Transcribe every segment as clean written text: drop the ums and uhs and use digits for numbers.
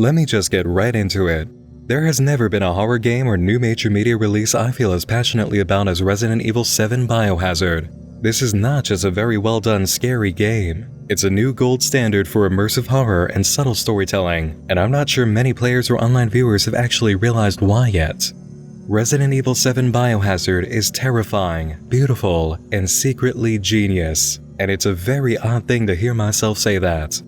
Let me just get right into it. There has never been a horror game or new major media release I feel as passionately about as Resident Evil 7 Biohazard. This is not just a very well done scary game. It's a new gold standard for immersive horror and subtle storytelling, and I'm not sure many players or online viewers have actually realized why yet. Resident Evil 7 Biohazard is terrifying, beautiful, and secretly genius, and it's a very odd thing to hear myself say that.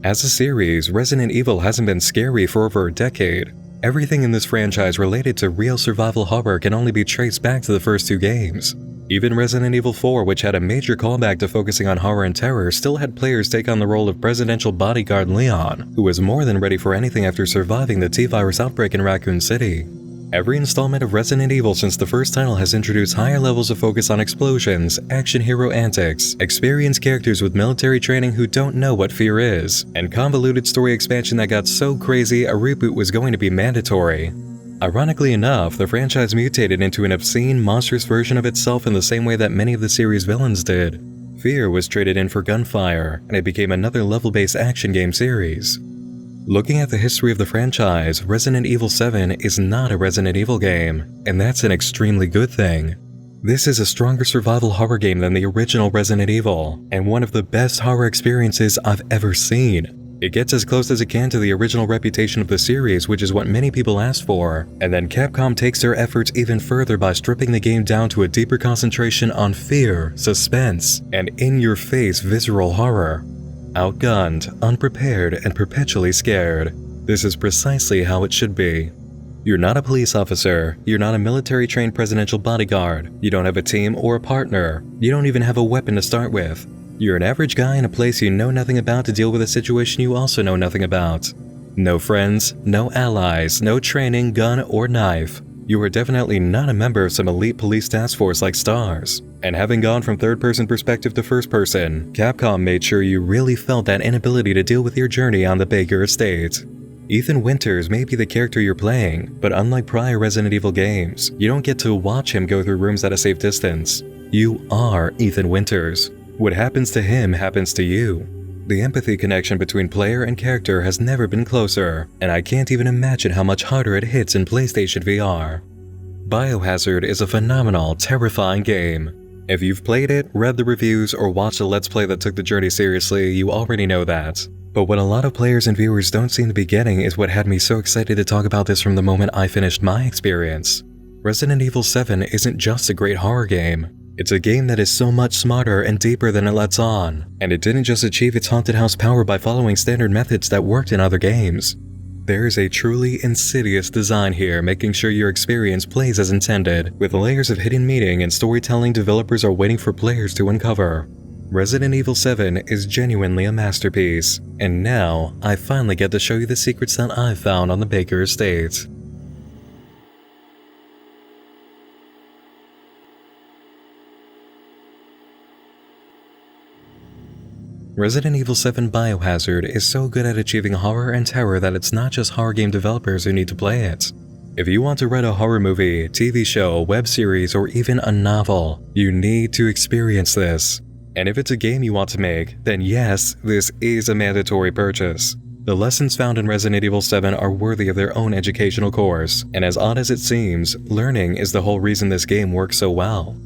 As a series, Resident Evil hasn't been scary for over a decade. Everything in this franchise related to real survival horror can only be traced back to the first two games. Even Resident Evil 4, which had a major callback to focusing on horror and terror, still had players take on the role of presidential bodyguard Leon, who was more than ready for anything after surviving the T-virus outbreak in Raccoon City. Every installment of Resident Evil since the first title has introduced higher levels of focus on explosions, action hero antics, experienced characters with military training who don't know what fear is, and convoluted story expansion that got so crazy a reboot was going to be mandatory. Ironically enough, the franchise mutated into an obscene, monstrous version of itself in the same way that many of the series' villains did. Fear was traded in for gunfire, and it became another level-based action game series. Looking at the history of the franchise, Resident Evil 7 is not a Resident Evil game, and that's an extremely good thing. This is a stronger survival horror game than the original Resident Evil, and one of the best horror experiences I've ever seen. It gets as close as it can to the original reputation of the series, which is what many people asked for, and then Capcom takes their efforts even further by stripping the game down to a deeper concentration on fear, suspense, and in-your-face visceral horror. Outgunned, unprepared, and perpetually scared. This is precisely how it should be. You're not a police officer, you're not a military-trained presidential bodyguard, you don't have a team or a partner, you don't even have a weapon to start with. You're an average guy in a place you know nothing about to deal with a situation you also know nothing about. No friends, no allies, no training, gun, or knife. You are definitely not a member of some elite police task force like STARS. And having gone from third-person perspective to first-person, Capcom made sure you really felt that inability to deal with your journey on the Baker estate. Ethan Winters may be the character you're playing, but unlike prior Resident Evil games, you don't get to watch him go through rooms at a safe distance. You are Ethan Winters. What happens to him happens to you. The empathy connection between player and character has never been closer, and I can't even imagine how much harder it hits in PlayStation VR. Biohazard is a phenomenal, terrifying game. If you've played it, read the reviews, or watched a Let's Play that took the journey seriously, you already know that. But what a lot of players and viewers don't seem to be getting is what had me so excited to talk about this from the moment I finished my experience. Resident Evil 7 isn't just a great horror game. It's a game that is so much smarter and deeper than it lets on, and it didn't just achieve its haunted house power by following standard methods that worked in other games. There is a truly insidious design here, making sure your experience plays as intended, with layers of hidden meaning and storytelling developers are waiting for players to uncover. Resident Evil 7 is genuinely a masterpiece, and now I finally get to show you the secrets that I've found on the Baker estate. Resident Evil 7 Biohazard is so good at achieving horror and terror that it's not just horror game developers who need to play it. If you want to write a horror movie, TV show, web series, or even a novel, you need to experience this. And if it's a game you want to make, then yes, this is a mandatory purchase. The lessons found in Resident Evil 7 are worthy of their own educational course, and as odd as it seems, learning is the whole reason this game works so well.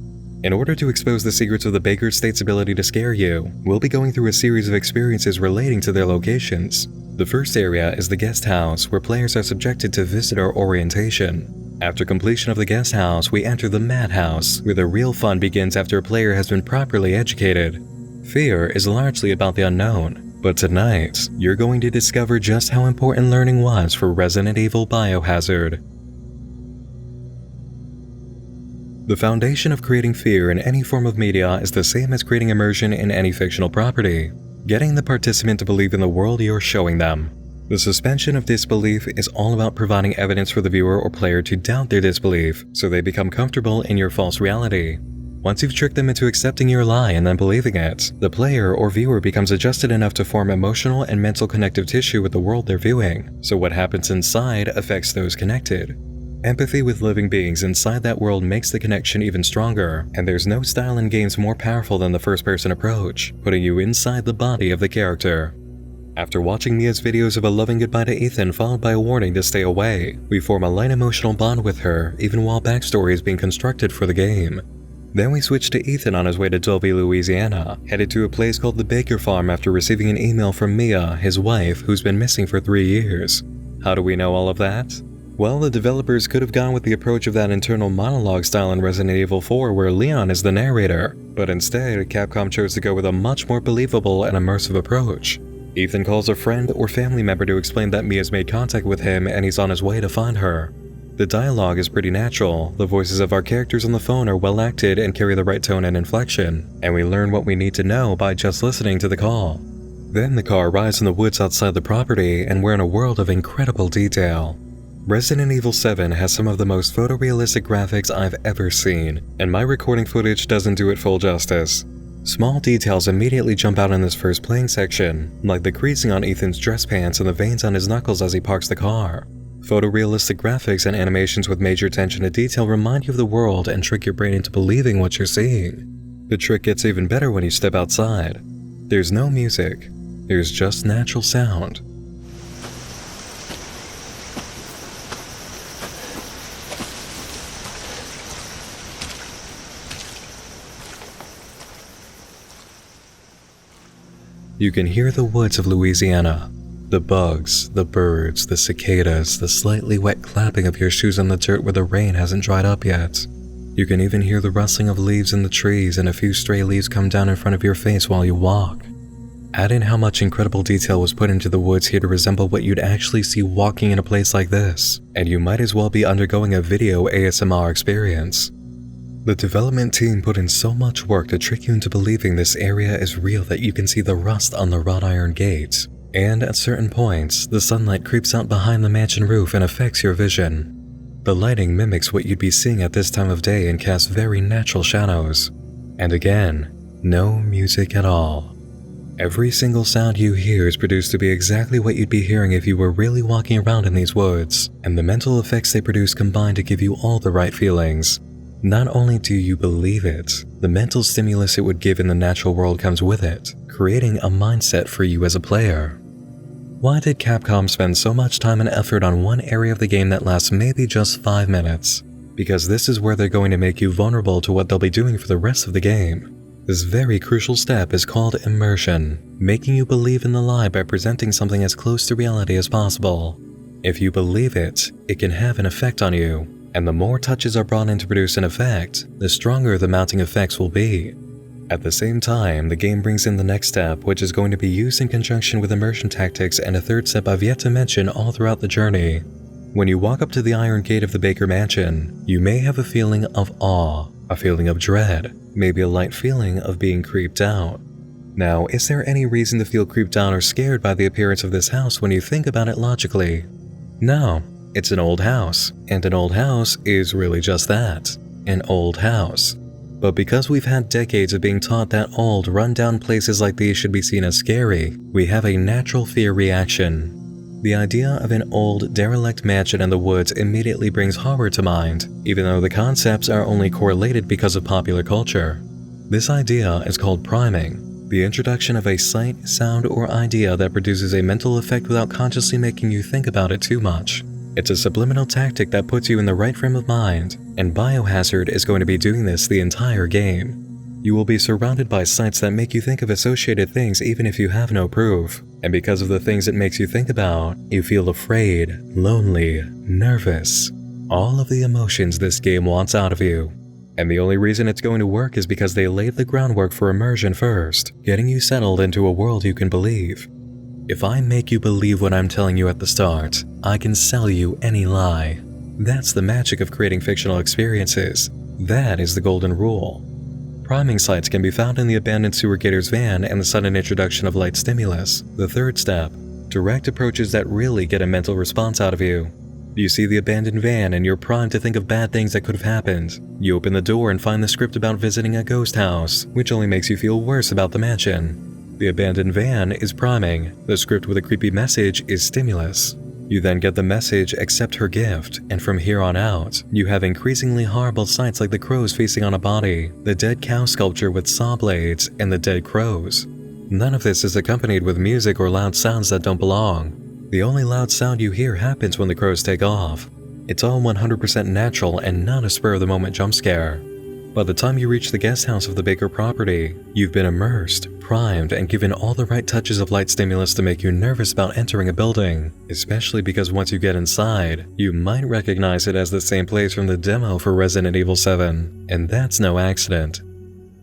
In order to expose the secrets of the Baker Estate's ability to scare you, we'll be going through a series of experiences relating to their locations. The first area is the guest house, where players are subjected to visitor orientation. After completion of the guest house, we enter the madhouse, where the real fun begins after a player has been properly educated. Fear is largely about the unknown, but tonight, you're going to discover just how important learning was for Resident Evil Biohazard. The foundation of creating fear in any form of media is the same as creating immersion in any fictional property: getting the participant to believe in the world you're showing them. The suspension of disbelief is all about providing evidence for the viewer or player to doubt their disbelief, so they become comfortable in your false reality. Once you've tricked them into accepting your lie and then believing it, the player or viewer becomes adjusted enough to form emotional and mental connective tissue with the world they're viewing, so what happens inside affects those connected. Empathy with living beings inside that world makes the connection even stronger, and there's no style in games more powerful than the first-person approach, putting you inside the body of the character. After watching Mia's videos of a loving goodbye to Ethan followed by a warning to stay away, we form a light emotional bond with her even while backstory is being constructed for the game. Then we switch to Ethan on his way to Dulvey, Louisiana, headed to a place called the Baker Farm after receiving an email from Mia, his wife, who's been missing for 3 years. How do we know all of that? Well, the developers could have gone with the approach of that internal monologue style in Resident Evil 4 where Leon is the narrator, but instead, Capcom chose to go with a much more believable and immersive approach. Ethan calls a friend or family member to explain that Mia's made contact with him and he's on his way to find her. The dialogue is pretty natural, the voices of our characters on the phone are well acted and carry the right tone and inflection, and we learn what we need to know by just listening to the call. Then the car arrives in the woods outside the property and we're in a world of incredible detail. Resident Evil 7 has some of the most photorealistic graphics I've ever seen, and my recording footage doesn't do it full justice. Small details immediately jump out in this first playing section, like the creasing on Ethan's dress pants and the veins on his knuckles as he parks the car. Photorealistic graphics and animations with major attention to detail remind you of the world and trick your brain into believing what you're seeing. The trick gets even better when you step outside. There's no music, there's just natural sound. You can hear the woods of Louisiana. The bugs, the birds, the cicadas, the slightly wet clapping of your shoes on the dirt where the rain hasn't dried up yet. You can even hear the rustling of leaves in the trees and a few stray leaves come down in front of your face while you walk. Add in how much incredible detail was put into the woods here to resemble what you'd actually see walking in a place like this, and you might as well be undergoing a video ASMR experience. The development team put in so much work to trick you into believing this area is real that you can see the rust on the wrought iron gates, and at certain points, the sunlight creeps out behind the mansion roof and affects your vision. The lighting mimics what you'd be seeing at this time of day and casts very natural shadows. And again, no music at all. Every single sound you hear is produced to be exactly what you'd be hearing if you were really walking around in these woods, and the mental effects they produce combine to give you all the right feelings. Not only do you believe it, the mental stimulus it would give in the natural world comes with it, creating a mindset for you as a player. Why did Capcom spend so much time and effort on one area of the game that lasts maybe just 5 minutes? Because this is where they're going to make you vulnerable to what they'll be doing for the rest of the game. This very crucial step is called immersion, making you believe in the lie by presenting something as close to reality as possible. If you believe it, it can have an effect on you. And the more touches are brought in to produce an effect, the stronger the mounting effects will be. At the same time, the game brings in the next step, which is going to be used in conjunction with immersion tactics and a third step I've yet to mention all throughout the journey. When you walk up to the iron gate of the Baker Mansion, you may have a feeling of awe, a feeling of dread, maybe a light feeling of being creeped out. Now, is there any reason to feel creeped out or scared by the appearance of this house when you think about it logically? No. It's an old house, and an old house is really just that, an old house. But because we've had decades of being taught that old, run-down places like these should be seen as scary, we have a natural fear reaction. The idea of an old, derelict mansion in the woods immediately brings horror to mind, even though the concepts are only correlated because of popular culture. This idea is called priming, the introduction of a sight, sound, or idea that produces a mental effect without consciously making you think about it too much. It's a subliminal tactic that puts you in the right frame of mind, and Biohazard is going to be doing this the entire game. You will be surrounded by sights that make you think of associated things even if you have no proof, and because of the things it makes you think about, you feel afraid, lonely, nervous, all of the emotions this game wants out of you. And the only reason it's going to work is because they laid the groundwork for immersion first, getting you settled into a world you can believe. If I make you believe what I'm telling you at the start, I can sell you any lie. That's the magic of creating fictional experiences. That is the golden rule. Priming sites can be found in the abandoned sewer gator's van and the sudden introduction of light stimulus. The third step, direct approaches that really get a mental response out of you. You see the abandoned van and you're primed to think of bad things that could have happened. You open the door and find the script about visiting a ghost house, which only makes you feel worse about the mansion. The abandoned van is priming. The script with a creepy message is stimulus. You then get the message, accept her gift, and from here on out, you have increasingly horrible sights like the crows feasting on a body, the dead cow sculpture with saw blades, and the dead crows. None of this is accompanied with music or loud sounds that don't belong. The only loud sound you hear happens when the crows take off. It's all 100% natural and not a spur-of-the-moment jump scare. By the time you reach the guest house of the Baker property, you've been immersed, primed, and given all the right touches of light stimulus to make you nervous about entering a building, especially because once you get inside, you might recognize it as the same place from the demo for Resident Evil 7, and that's no accident.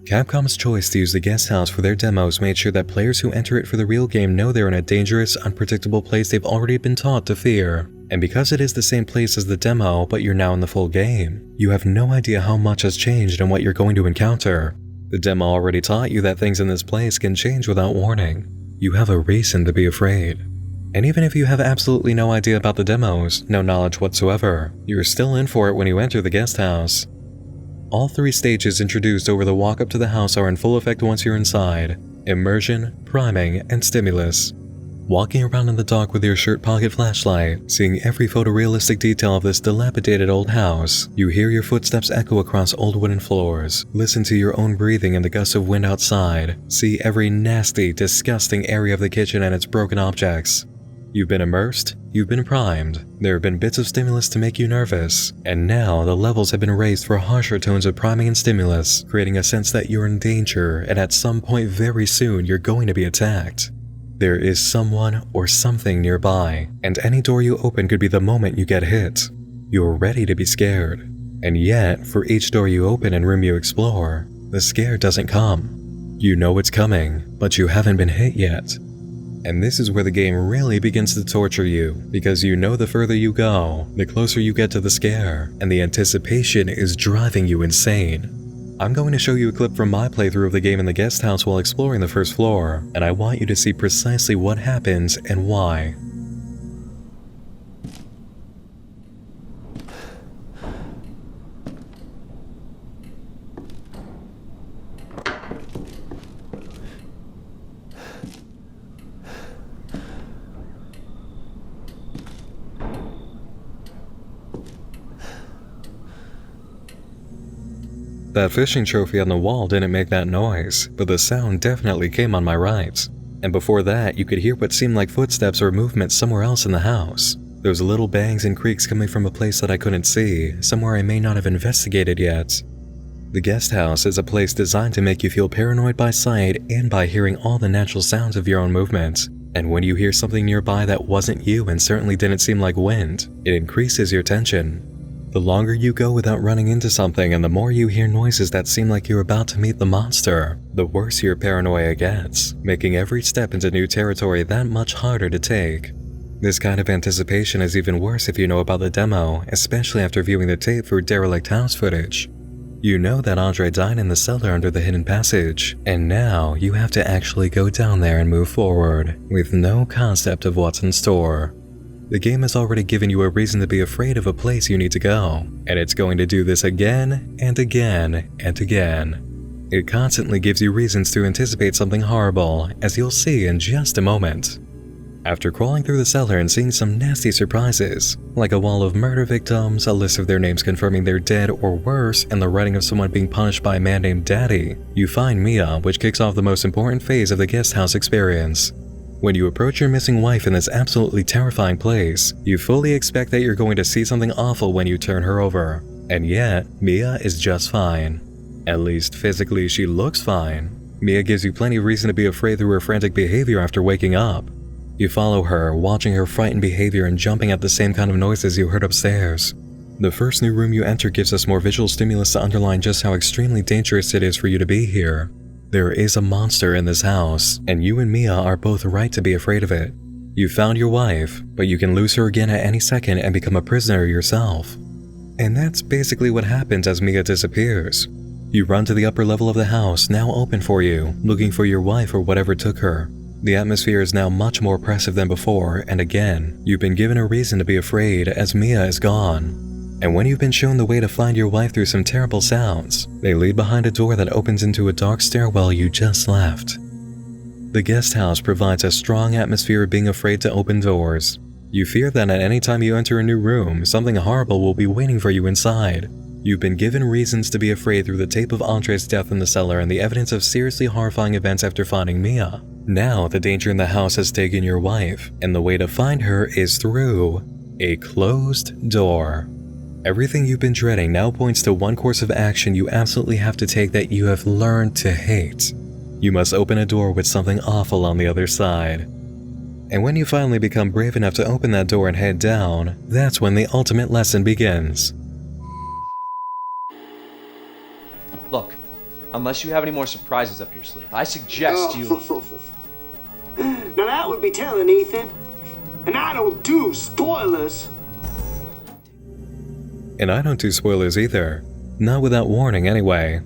Capcom's choice to use the guest house for their demos made sure that players who enter it for the real game know they're in a dangerous, unpredictable place they've already been taught to fear. And because it is the same place as the demo, but you're now in the full game, you have no idea how much has changed and what you're going to encounter. The demo already taught you that things in this place can change without warning. You have a reason to be afraid. And even if you have absolutely no idea about the demos, no knowledge whatsoever, you're still in for it when you enter the guest house. All 3 stages introduced over the walk up to the house are in full effect once you're inside: immersion, priming, and stimulus. Walking around in the dark with your shirt pocket flashlight, seeing every photorealistic detail of this dilapidated old house, you hear your footsteps echo across old wooden floors, listen to your own breathing in the gusts of wind outside, see every nasty, disgusting area of the kitchen and its broken objects. You've been immersed, you've been primed, there have been bits of stimulus to make you nervous, and now the levels have been raised for harsher tones of priming and stimulus, creating a sense that you're in danger and at some point very soon you're going to be attacked. There is someone or something nearby, and any door you open could be the moment you get hit. You're ready to be scared. And yet, for each door you open and room you explore, the scare doesn't come. You know it's coming, but you haven't been hit yet. And this is where the game really begins to torture you, because you know the further you go, the closer you get to the scare, and the anticipation is driving you insane. I'm going to show you a clip from my playthrough of the game in the guest house while exploring the first floor, and I want you to see precisely what happens and why. That fishing trophy on the wall didn't make that noise, but the sound definitely came on my right. And before that, you could hear what seemed like footsteps or movement somewhere else in the house. Those little bangs and creaks coming from a place that I couldn't see, somewhere I may not have investigated yet. The guest house is a place designed to make you feel paranoid by sight and by hearing all the natural sounds of your own movement. And when you hear something nearby that wasn't you and certainly didn't seem like wind, it increases your tension. The longer you go without running into something and the more you hear noises that seem like you're about to meet the monster, the worse your paranoia gets, making every step into new territory that much harder to take. This kind of anticipation is even worse if you know about the demo, especially after viewing the tape for derelict house footage. You know that Andre died in the cellar under the hidden passage, and now you have to actually go down there and move forward, with no concept of what's in store. The game has already given you a reason to be afraid of a place you need to go, and it's going to do this again and again and again. It constantly gives you reasons to anticipate something horrible, as you'll see in just a moment. After crawling through the cellar and seeing some nasty surprises, like a wall of murder victims, a list of their names confirming they're dead or worse, and the writing of someone being punished by a man named Daddy, you find Mia, which kicks off the most important phase of the guest house experience. When you approach your missing wife in this absolutely terrifying place, you fully expect that you're going to see something awful when you turn her over. And yet, Mia is just fine. At least physically she looks fine. Mia gives you plenty of reason to be afraid through her frantic behavior after waking up. You follow her, watching her frightened behavior and jumping at the same kind of noises you heard upstairs. The first new room you enter gives us more visual stimulus to underline just how extremely dangerous it is for you to be here. There is a monster in this house, and you and Mia are both right to be afraid of it. You found your wife, but you can lose her again at any second and become a prisoner yourself. And that's basically what happens as Mia disappears. You run to the upper level of the house, now open for you, looking for your wife or whatever took her. The atmosphere is now much more oppressive than before, and again, you've been given a reason to be afraid as Mia is gone. And when you've been shown the way to find your wife through some terrible sounds, they lead behind a door that opens into a dark stairwell you just left. The guest house provides a strong atmosphere of being afraid to open doors. You fear that at any time you enter a new room, something horrible will be waiting for you inside. You've been given reasons to be afraid through the tape of Andre's death in the cellar and the evidence of seriously horrifying events after finding Mia. Now the danger in the house has taken your wife, and the way to find her is through a closed door. Everything you've been dreading now points to one course of action you absolutely have to take that you have learned to hate. You must open a door with something awful on the other side. And when you finally become brave enough to open that door and head down, that's when the ultimate lesson begins. Look, unless you have any more surprises up your sleeve, I suggest you... Now that would be telling, Ethan. And I don't do spoilers. And I don't do spoilers either. Not without warning anyway.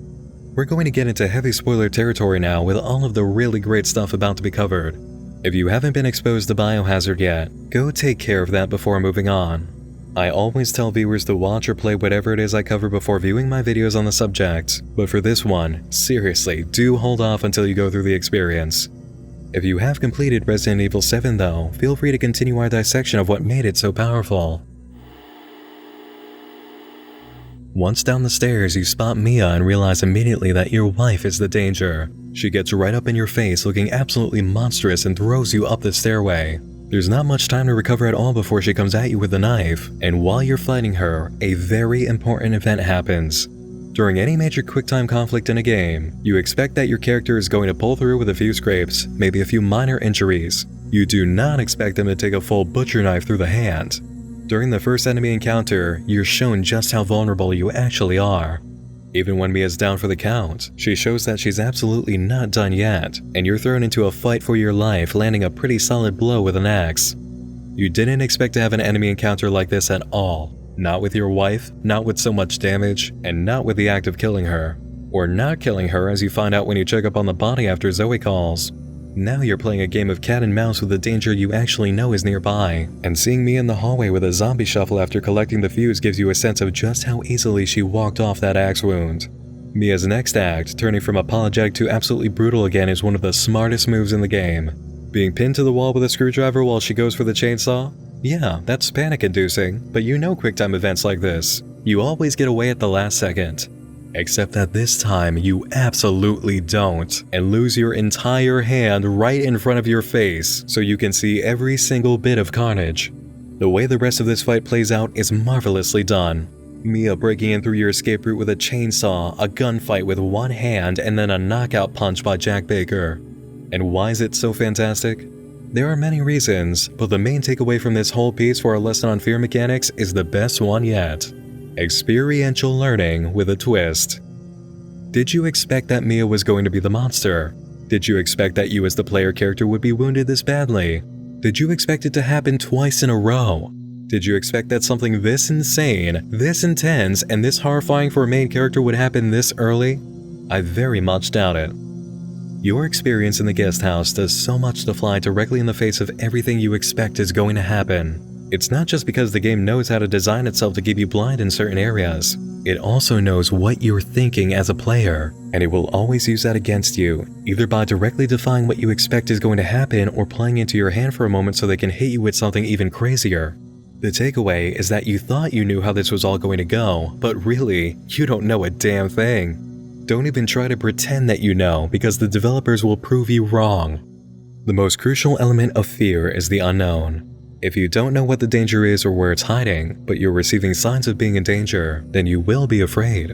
We're going to get into heavy spoiler territory now with all of the really great stuff about to be covered. If you haven't been exposed to Biohazard yet, go take care of that before moving on. I always tell viewers to watch or play whatever it is I cover before viewing my videos on the subject, but for this one, seriously, do hold off until you go through the experience. If you have completed Resident Evil 7 though, feel free to continue our dissection of what made it so powerful. Once down the stairs, you spot Mia and realize immediately that your wife is the danger. She gets right up in your face looking absolutely monstrous and throws you up the stairway. There's not much time to recover at all before she comes at you with a knife, and while you're fighting her, a very important event happens. During any major QuickTime conflict in a game, you expect that your character is going to pull through with a few scrapes, maybe a few minor injuries. You do not expect them to take a full butcher knife through the hand. During the first enemy encounter, you're shown just how vulnerable you actually are. Even when Mia's down for the count, she shows that she's absolutely not done yet, and you're thrown into a fight for your life, landing a pretty solid blow with an axe. You didn't expect to have an enemy encounter like this at all. Not with your wife, not with so much damage, and not with the act of killing her. Or not killing her, as you find out when you check up on the body after Zoe calls. Now you're playing a game of cat and mouse with the danger you actually know is nearby, and seeing me in the hallway with a zombie shuffle after collecting the fuse gives you a sense of just how easily she walked off that axe wound. Mia's next act, turning from apologetic to absolutely brutal again, is one of the smartest moves in the game. Being pinned to the wall with a screwdriver while she goes for the chainsaw? Yeah, that's panic-inducing, but you know QuickTime events like this. You always get away at the last second. Except that this time, you absolutely don't, and lose your entire hand right in front of your face, so you can see every single bit of carnage. The way the rest of this fight plays out is marvelously done. Mia breaking in through your escape route with a chainsaw, a gunfight with one hand, and then a knockout punch by Jack Baker. And why is it so fantastic? There are many reasons, but the main takeaway from this whole piece for our lesson on fear mechanics is the best one yet. Experiential learning with a twist. Did you expect that Mia was going to be the monster? Did you expect that you as the player character would be wounded this badly? Did you expect it to happen twice in a row? Did you expect that something this insane, this intense, and this horrifying for a main character would happen this early? I very much doubt it. Your experience in the guest house does so much to fly directly in the face of everything you expect is going to happen. It's not just because the game knows how to design itself to keep you blind in certain areas. It also knows what you're thinking as a player, and it will always use that against you, either by directly defying what you expect is going to happen or playing into your hand for a moment so they can hit you with something even crazier. The takeaway is that you thought you knew how this was all going to go, but really, you don't know a damn thing. Don't even try to pretend that you know, because the developers will prove you wrong. The most crucial element of fear is the unknown. If you don't know what the danger is or where it's hiding, but you're receiving signs of being in danger, then you will be afraid.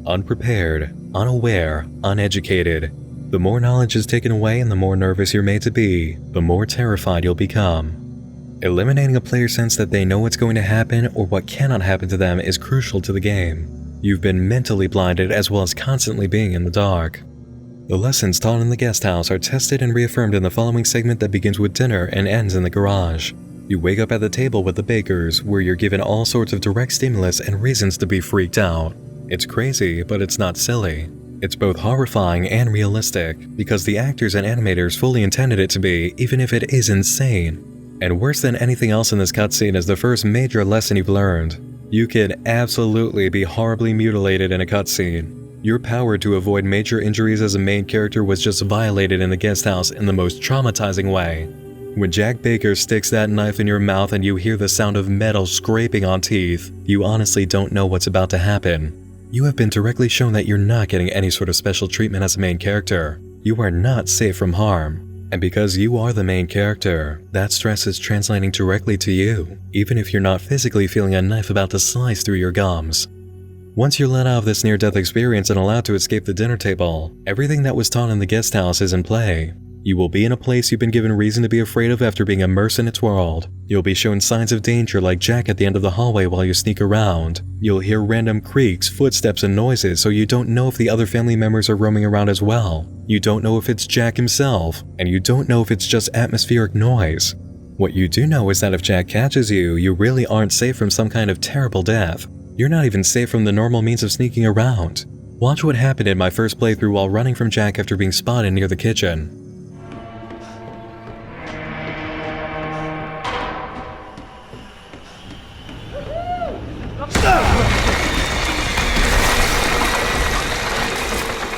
Unprepared, unaware, uneducated. The more knowledge is taken away and the more nervous you're made to be, the more terrified you'll become. Eliminating a player's sense that they know what's going to happen or what cannot happen to them is crucial to the game. You've been mentally blinded as well as constantly being in the dark. The lessons taught in the guest house are tested and reaffirmed in the following segment that begins with dinner and ends in the garage. You wake up at the table with the Bakers, where you're given all sorts of direct stimulus and reasons to be freaked out. It's crazy, but it's not silly. It's both horrifying and realistic, because the actors and animators fully intended it to be, even if it is insane. And worse than anything else in this cutscene is the first major lesson you've learned. You can absolutely be horribly mutilated in a cutscene. Your power to avoid major injuries as a main character was just violated in the guest house in the most traumatizing way. When Jack Baker sticks that knife in your mouth and you hear the sound of metal scraping on teeth, you honestly don't know what's about to happen. You have been directly shown that you're not getting any sort of special treatment as a main character. You are not safe from harm. And because you are the main character, that stress is translating directly to you, even if you're not physically feeling a knife about to slice through your gums. Once you're let out of this near-death experience and allowed to escape the dinner table, everything that was taught in the guest house is in play. You will be in a place you've been given reason to be afraid of after being immersed in its world. You'll be shown signs of danger like Jack at the end of the hallway while you sneak around. You'll hear random creaks, footsteps, and noises, so you don't know if the other family members are roaming around as well. You don't know if it's Jack himself, and you don't know if it's just atmospheric noise. What you do know is that if Jack catches you, you really aren't safe from some kind of terrible death. You're not even safe from the normal means of sneaking around. Watch what happened in my first playthrough while running from Jack after being spotted near the kitchen.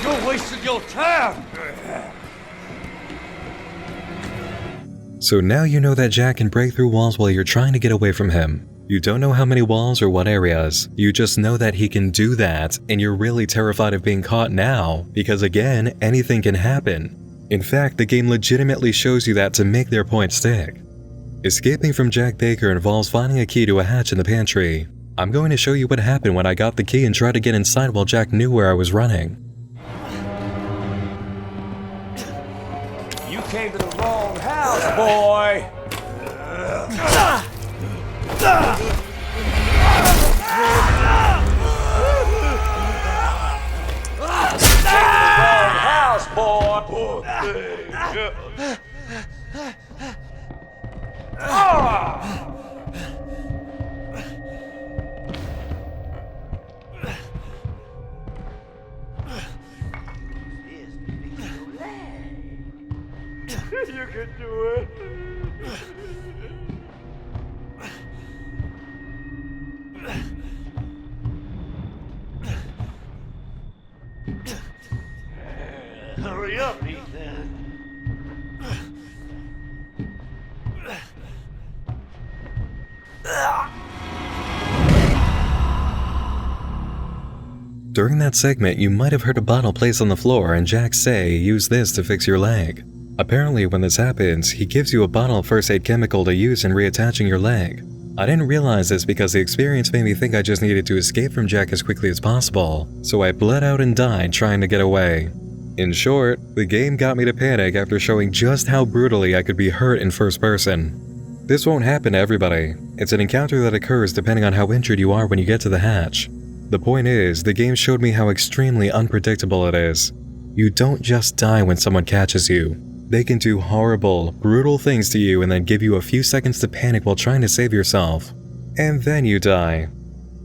You're wasting your time! So now you know that Jack can break through walls while you're trying to get away from him. You don't know how many walls or what areas, you just know that he can do that, and you're really terrified of being caught now, because again, anything can happen. In fact, the game legitimately shows you that to make their point stick. Escaping from Jack Baker involves finding a key to a hatch in the pantry. I'm going to show you what happened when I got the key and tried to get inside while Jack knew where I was running. You came to the wrong house, boy! House, boy! You can do it. Hurry up, Ethan. During that segment, you might have heard a bottle placed on the floor and Jack say, "Use this to fix your leg." Apparently, when this happens, he gives you a bottle of first aid chemical to use in reattaching your leg. I didn't realize this because the experience made me think I just needed to escape from Jack as quickly as possible, so I bled out and died trying to get away. In short, the game got me to panic after showing just how brutally I could be hurt in first person. This won't happen to everybody. It's an encounter that occurs depending on how injured you are when you get to the hatch. The point is, the game showed me how extremely unpredictable it is. You don't just die when someone catches you. They can do horrible, brutal things to you and then give you a few seconds to panic while trying to save yourself. And then you die.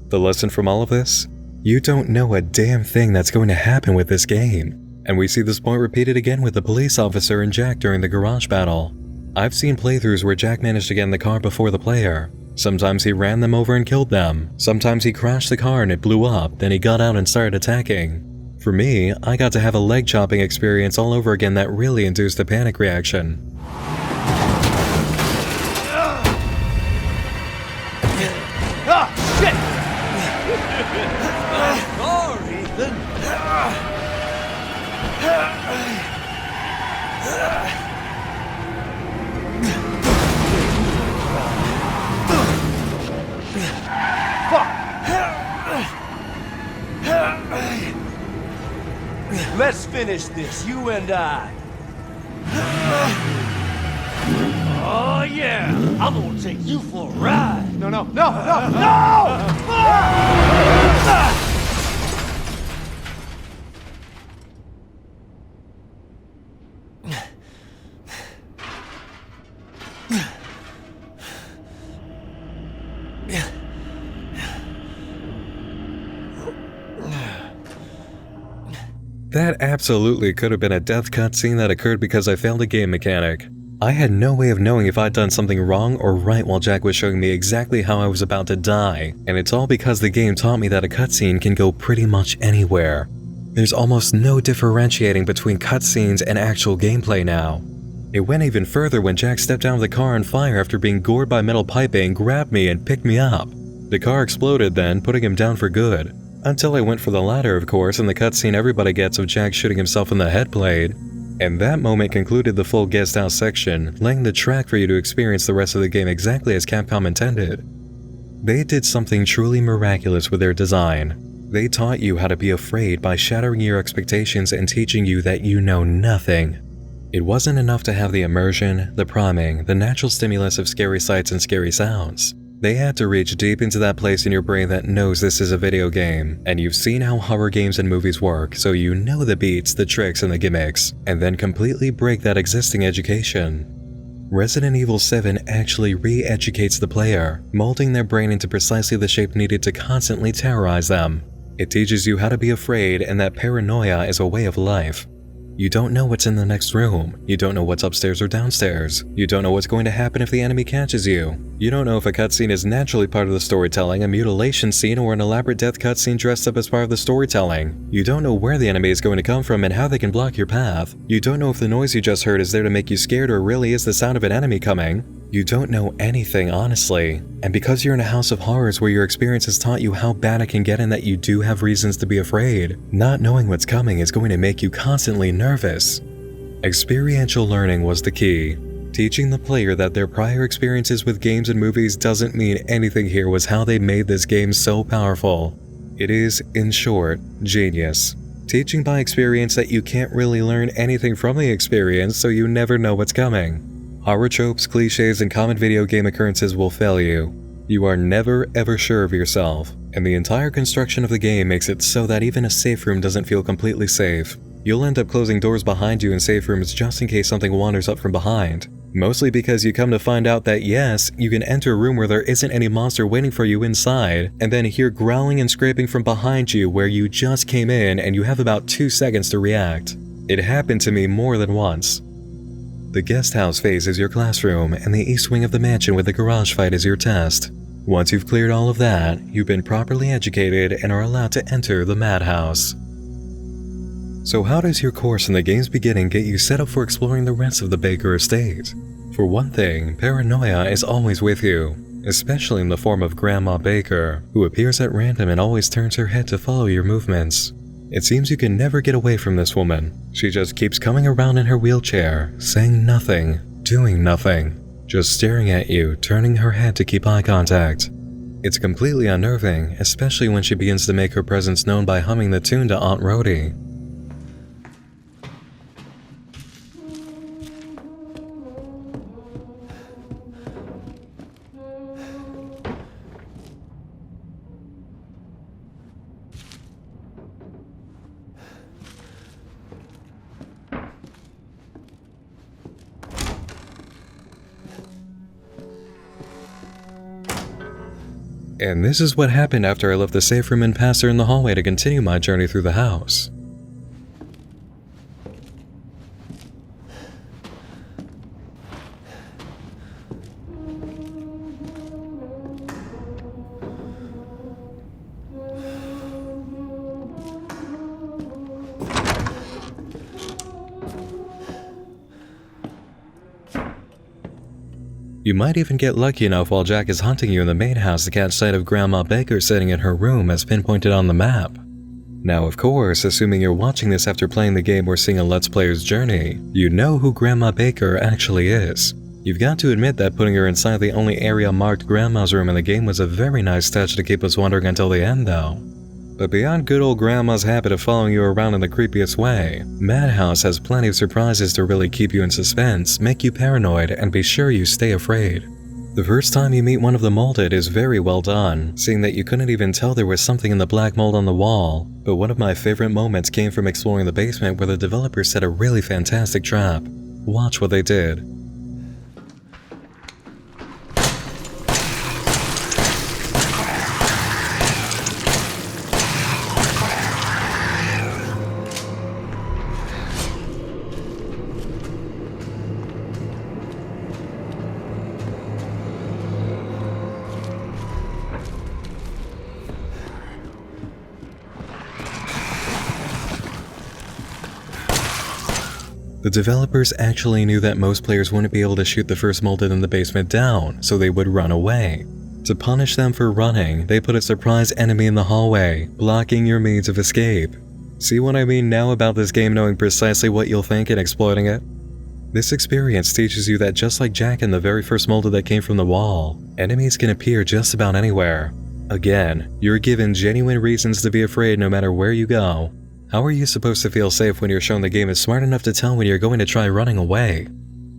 The lesson from all of this? You don't know a damn thing that's going to happen with this game. And we see this point repeated again with the police officer and Jack during the garage battle. I've seen playthroughs where Jack managed to get in the car before the player. Sometimes he ran them over and killed them. Sometimes he crashed the car and it blew up, then he got out and started attacking. For me, I got to have a leg chopping experience all over again that really induced a panic reaction. Ah, shit! Sorry, Ethan. Let's finish this, you and I. Oh yeah, I'm gonna take you for a ride. No, no, no, no, no! That absolutely could have been a death cutscene that occurred because I failed a game mechanic. I had no way of knowing if I'd done something wrong or right while Jack was showing me exactly how I was about to die, and it's all because the game taught me that a cutscene can go pretty much anywhere. There's almost no differentiating between cutscenes and actual gameplay now. It went even further when Jack stepped out of the car on fire after being gored by metal piping, grabbed me and picked me up. The car exploded then, putting him down for good. Until I went for the latter, of course, and the cutscene everybody gets of Jack shooting himself in the head played. And that moment concluded the full guest house section, laying the track for you to experience the rest of the game exactly as Capcom intended. They did something truly miraculous with their design. They taught you how to be afraid by shattering your expectations and teaching you that you know nothing. It wasn't enough to have the immersion, the priming, the natural stimulus of scary sights and scary sounds. They had to reach deep into that place in your brain that knows this is a video game, and you've seen how horror games and movies work, so you know the beats, the tricks, and the gimmicks, and then completely break that existing education. Resident Evil 7 actually re-educates the player, molding their brain into precisely the shape needed to constantly terrorize them. It teaches you how to be afraid and that paranoia is a way of life. You don't know what's in the next room. You don't know what's upstairs or downstairs. You don't know what's going to happen if the enemy catches you. You don't know if a cutscene is naturally part of the storytelling, a mutilation scene, or an elaborate death cutscene dressed up as part of the storytelling. You don't know where the enemy is going to come from and how they can block your path. You don't know if the noise you just heard is there to make you scared or really is the sound of an enemy coming. You don't know anything, honestly. And because you're in a house of horrors where your experience has taught you how bad it can get and that you do have reasons to be afraid, not knowing what's coming is going to make you constantly nervous. Experiential learning was the key. Teaching the player that their prior experiences with games and movies doesn't mean anything here was how they made this game so powerful. It is, in short, genius. Teaching by experience that you can't really learn anything from the experience, so you never know what's coming. Horror tropes, cliches, and common video game occurrences will fail you. You are never ever sure of yourself, and the entire construction of the game makes it so that even a safe room doesn't feel completely safe. You'll end up closing doors behind you in safe rooms just in case something wanders up from behind. Mostly because you come to find out that yes, you can enter a room where there isn't any monster waiting for you inside, and then hear growling and scraping from behind you where you just came in and you have about 2 seconds to react. It happened to me more than once. The guest house phase is your classroom, and the east wing of the mansion with the garage fight is your test. Once you've cleared all of that, you've been properly educated and are allowed to enter the madhouse. So how does your course in the game's beginning get you set up for exploring the rest of the Baker estate? For one thing, paranoia is always with you, especially in the form of Grandma Baker, who appears at random and always turns her head to follow your movements. It seems you can never get away from this woman. She just keeps coming around in her wheelchair, saying nothing, doing nothing, just staring at you, turning her head to keep eye contact. It's completely unnerving, especially when she begins to make her presence known by humming the tune to Aunt Rhody. And this is what happened after I left the safe room and passed her in the hallway to continue my journey through the house. You might even get lucky enough while Jack is hunting you in the main house to catch sight of Grandma Baker sitting in her room as pinpointed on the map. Now of course, assuming you're watching this after playing the game or seeing a Let's Player's journey, you know who Grandma Baker actually is. You've got to admit that putting her inside the only area marked Grandma's room in the game was a very nice touch to keep us wondering until the end though. But beyond good old Grandma's habit of following you around in the creepiest way, Madhouse has plenty of surprises to really keep you in suspense, make you paranoid, and be sure you stay afraid. The first time you meet one of the molded is very well done, seeing that you couldn't even tell there was something in the black mold on the wall, but one of my favorite moments came from exploring the basement where the developers set a really fantastic trap. Watch what they did. The developers actually knew that most players wouldn't be able to shoot the first molded in the basement down, so they would run away. To punish them for running, they put a surprise enemy in the hallway, blocking your means of escape. See what I mean now about this game knowing precisely what you'll think and exploiting it? This experience teaches you that just like Jack in the very first molder that came from the wall, enemies can appear just about anywhere. Again, you're given genuine reasons to be afraid no matter where you go. How are you supposed to feel safe when you're shown the game is smart enough to tell when you're going to try running away?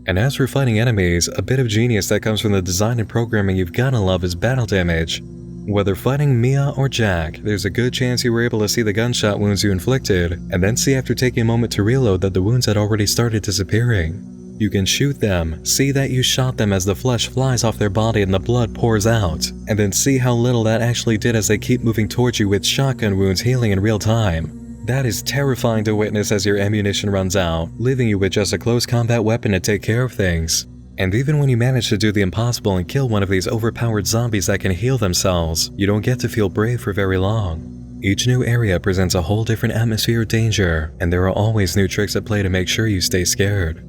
And as for fighting enemies, a bit of genius that comes from the design and programming you've gotta love is battle damage. Whether fighting Mia or Jack, there's a good chance you were able to see the gunshot wounds you inflicted, and then see after taking a moment to reload that the wounds had already started disappearing. You can shoot them, see that you shot them as the flesh flies off their body and the blood pours out, and then see how little that actually did as they keep moving towards you with shotgun wounds healing in real time. That is terrifying to witness as your ammunition runs out, leaving you with just a close combat weapon to take care of things. And even when you manage to do the impossible and kill one of these overpowered zombies that can heal themselves, you don't get to feel brave for very long. Each new area presents a whole different atmosphere of danger, and there are always new tricks at play to make sure you stay scared.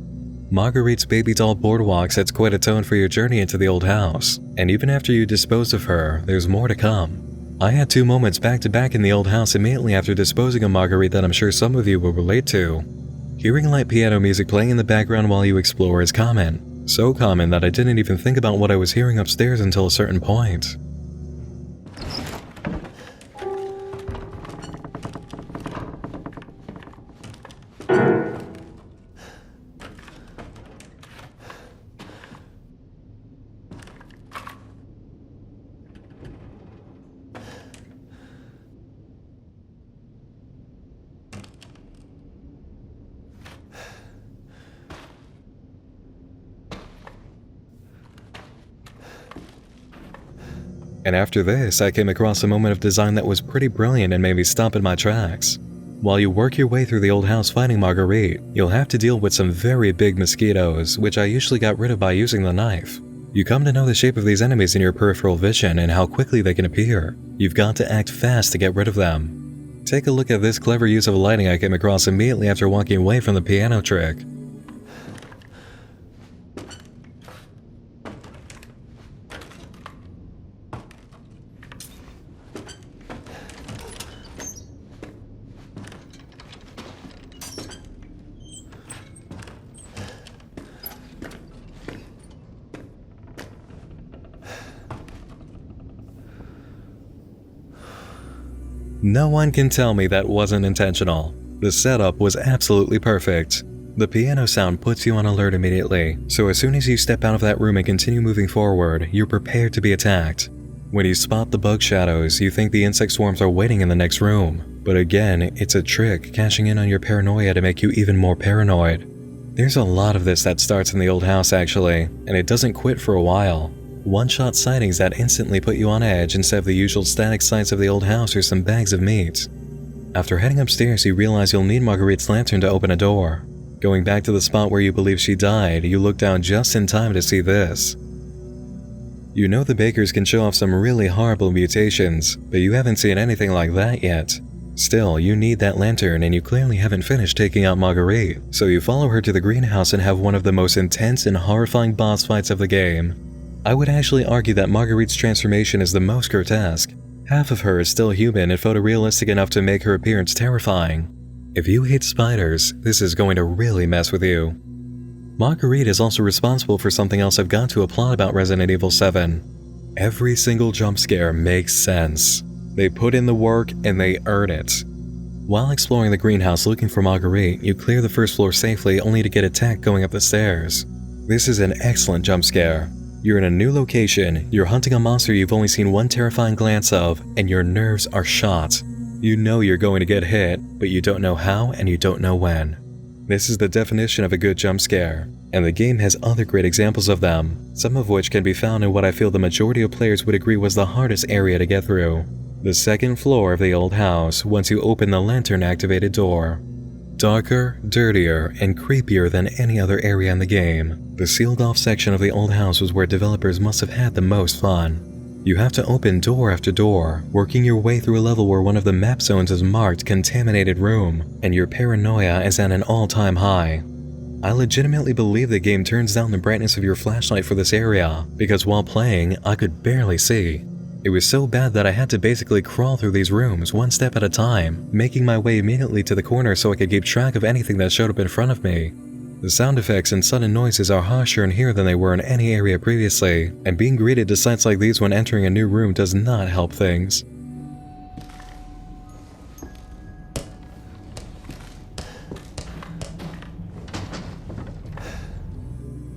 Marguerite's baby doll boardwalk sets quite a tone for your journey into the old house, and even after you dispose of her, there's more to come. I had 2 moments back to back in the old house immediately after disposing of Marguerite that I'm sure some of you will relate to. Hearing light piano music playing in the background while you explore is common. So common that I didn't even think about what I was hearing upstairs until a certain point. And after this, I came across a moment of design that was pretty brilliant and made me stop in my tracks. While you work your way through the old house fighting Marguerite, you'll have to deal with some very big mosquitoes, which I usually got rid of by using the knife. You come to know the shape of these enemies in your peripheral vision and how quickly they can appear. You've got to act fast to get rid of them. Take a look at this clever use of lighting I came across immediately after walking away from the piano trick. No one can tell me that wasn't intentional. The setup was absolutely perfect. The piano sound puts you on alert immediately, so as soon as you step out of that room and continue moving forward, you're prepared to be attacked. When you spot the bug shadows, you think the insect swarms are waiting in the next room. But again, it's a trick cashing in on your paranoia to make you even more paranoid. There's a lot of this that starts in the old house actually, and it doesn't quit for a while. One-shot sightings that instantly put you on edge instead of the usual static sights of the old house or some bags of meat. After heading upstairs, you realize you'll need Marguerite's lantern to open a door. Going back to the spot where you believe she died, you look down just in time to see this. You know the bakers can show off some really horrible mutations, but you haven't seen anything like that yet. Still, you need that lantern and you clearly haven't finished taking out Marguerite, so you follow her to the greenhouse and have one of the most intense and horrifying boss fights of the game. I would actually argue that Marguerite's transformation is the most grotesque. Half of her is still human and photorealistic enough to make her appearance terrifying. If you hate spiders, this is going to really mess with you. Marguerite is also responsible for something else I've got to applaud about Resident Evil 7. Every single jump scare makes sense. They put in the work and they earn it. While exploring the greenhouse looking for Marguerite, you clear the first floor safely only to get attacked going up the stairs. This is an excellent jump scare. You're in a new location, you're hunting a monster you've only seen one terrifying glance of, and your nerves are shot. You know you're going to get hit, but you don't know how and you don't know when. This is the definition of a good jump scare, and the game has other great examples of them, some of which can be found in what I feel the majority of players would agree was the hardest area to get through. The second floor of the old house once you open the lantern-activated door. Darker, dirtier, and creepier than any other area in the game, the sealed-off section of the old house was where developers must have had the most fun. You have to open door after door, working your way through a level where one of the map zones is marked Contaminated Room, and your paranoia is at an all-time high. I legitimately believe the game turns down the brightness of your flashlight for this area, because while playing, I could barely see. It was so bad that I had to basically crawl through these rooms one step at a time, making my way immediately to the corner so I could keep track of anything that showed up in front of me. The sound effects and sudden noises are harsher in here than they were in any area previously, and being greeted to sights like these when entering a new room does not help things.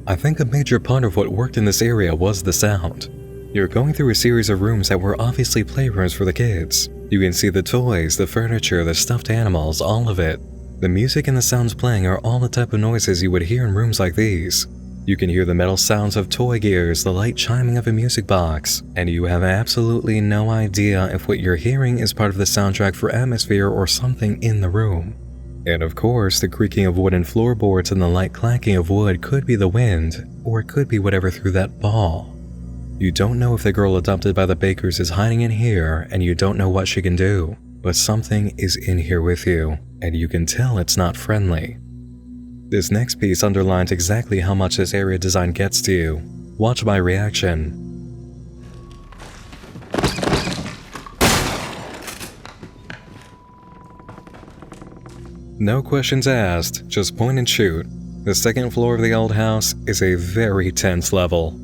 I think a major part of what worked in this area was the sound. You're going through a series of rooms that were obviously playrooms for the kids. You can see the toys, the furniture, the stuffed animals, all of it. The music and the sounds playing are all the type of noises you would hear in rooms like these. You can hear the metal sounds of toy gears, the light chiming of a music box, and you have absolutely no idea if what you're hearing is part of the soundtrack for atmosphere or something in the room. And of course, the creaking of wooden floorboards and the light clacking of wood could be the wind, or it could be whatever threw that ball. You don't know if the girl adopted by the Bakers is hiding in here, and you don't know what she can do, but something is in here with you, and you can tell it's not friendly. This next piece underlines exactly how much this area design gets to you. Watch my reaction. No questions asked, just point and shoot. The second floor of the old house is a very tense level.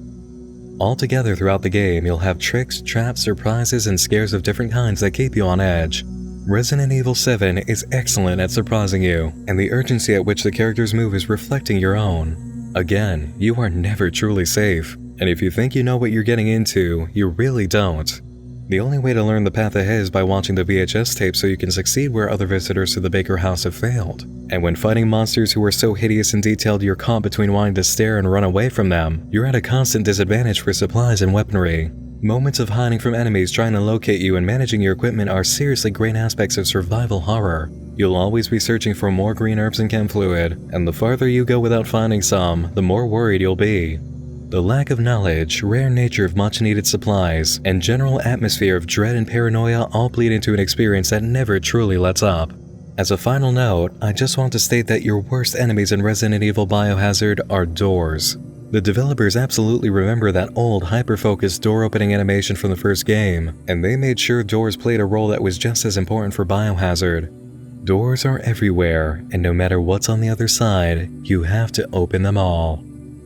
Altogether throughout the game, you'll have tricks, traps, surprises, and scares of different kinds that keep you on edge. Resident Evil 7 is excellent at surprising you, and the urgency at which the characters move is reflecting your own. Again, you are never truly safe, and if you think you know what you're getting into, you really don't. The only way to learn the path ahead is by watching the VHS tape so you can succeed where other visitors to the Baker house have failed. And when fighting monsters who are so hideous and detailed you're caught between wanting to stare and run away from them, you're at a constant disadvantage for supplies and weaponry. Moments of hiding from enemies trying to locate you and managing your equipment are seriously great aspects of survival horror. You'll always be searching for more green herbs and chem fluid, and the farther you go without finding some, the more worried you'll be. The lack of knowledge, rare nature of much-needed supplies, and general atmosphere of dread and paranoia all bleed into an experience that never truly lets up. As a final note, I just want to state that your worst enemies in Resident Evil Biohazard are doors. The developers absolutely remember that old, hyper-focused door-opening animation from the first game, and they made sure doors played a role that was just as important for Biohazard. Doors are everywhere, and no matter what's on the other side, you have to open them all.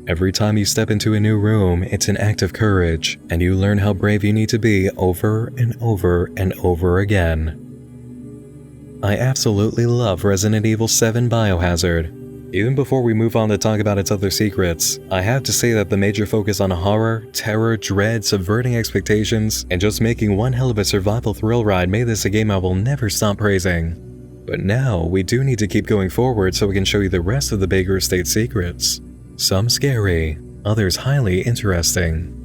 Every time you step into a new room, it's an act of courage, and you learn how brave you need to be over and over and over again. I absolutely love Resident Evil 7 Biohazard. Even before we move on to talk about its other secrets, I have to say that the major focus on horror, terror, dread, subverting expectations, and just making one hell of a survival thrill ride made this a game I will never stop praising. But now, we do need to keep going forward so we can show you the rest of the Baker Estate secrets. Some scary, others highly interesting.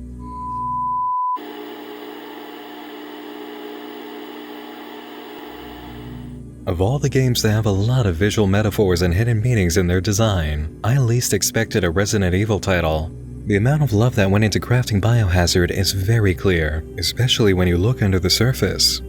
Of all the games that have a lot of visual metaphors and hidden meanings in their design, I least expected a Resident Evil title. The amount of love that went into crafting Biohazard is very clear, especially when you look under the surface.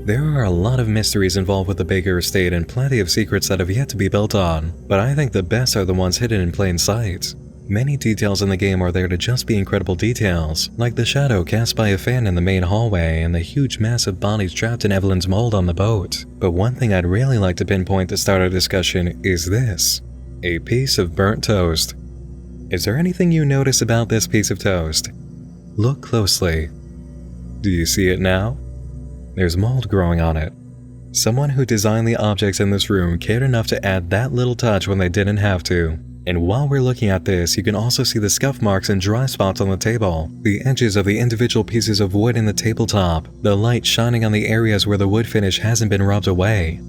There are a lot of mysteries involved with the Baker Estate and plenty of secrets that have yet to be built on, but I think the best are the ones hidden in plain sight. Many details in the game are there to just be incredible details, like the shadow cast by a fan in the main hallway and the huge massive bodies trapped in Evelyn's mold on the boat. But one thing I'd really like to pinpoint to start our discussion is this: a piece of burnt toast. Is there anything you notice about this piece of toast? Look closely. Do you see it now? There's mold growing on it. Someone who designed the objects in this room cared enough to add that little touch when they didn't have to. And while we're looking at this, you can also see the scuff marks and dry spots on the table, the edges of the individual pieces of wood in the tabletop, the light shining on the areas where the wood finish hasn't been rubbed away.